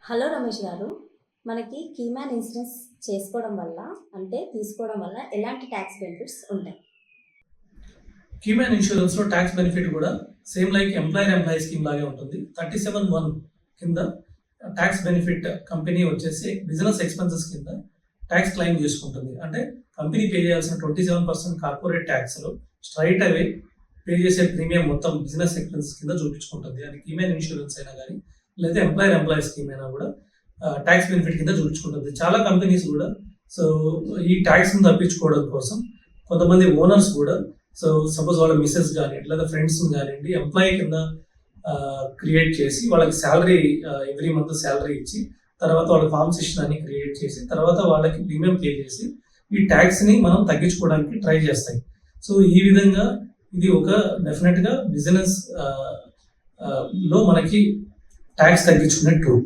Hello Ramesh గారు, మనకి కీమ్యాన్ insurance చేసుకోవడం వల్ల తీసుకోవడం వల్ల ఎలాంటి ట్యాక్స్ బెనిఫిట్స్ ఉంటాయి? కీమ్యాన్ ఇన్సూరెన్స్ లో ట్యాక్స్ బెనిఫిట్ కూడా సేమ్ లైక్ ఎంప్లాయీ స్కీమ్ లాగే ఉంటుంది. 37(1) కింద ట్యాక్స్ బెనిఫిట్ కంపెనీ వచ్చేసి బిజినెస్ ఎక్స్పెన్సెస్ కింద ట్యాక్స్ క్లెయిమ్ చేసుకుంటుంది. అంటే కంపెనీ పే చేయాల్సిన 27% కార్పొరేట్ ట్యాక్స్ లో స్ట్రైట్ అవే పే చేసే ప్రీమియం మొత్తం బిజినెస్ ఎక్స్పెన్సెస్ కింద చూపించుకుంటుంది. అది కీమ్యాన్ ఇన్సూరెన్స్ అయినా కానీ లేదా ఎంప్లాయీ స్కీమ్ అయినా కూడా ట్యాక్స్ బెనిఫిట్ కింద చూపించుకుంటుంది. చాలా కంపెనీస్ కూడా సో ఈ ట్యాక్స్ తప్పించుకోవడం కోసం కొంతమంది ఓనర్స్ కూడా సో సపోజ్ వాళ్ళ మిసెస్ కానీ లేదా ఫ్రెండ్స్ కానివ్వండి ఎంప్లాయీ కింద క్రియేట్ చేసి వాళ్ళకి శాలరీ ఎవ్రీ మంత్ శాలరీ ఇచ్చి తర్వాత వాళ్ళ ఫార్మ్ సెషన్ అని క్రియేట్ చేసి తర్వాత వాళ్ళకి ప్రీమియం పే చేసి ఈ ట్యాక్స్ని మనం తగ్గించుకోవడానికి ట్రై చేస్తాయి. సో ఈ విధంగా ఇది ఒక డెఫినెట్గా బిజినెస్ లో మనకి ట్యాక్స్ తగ్గించుకునే టూల్.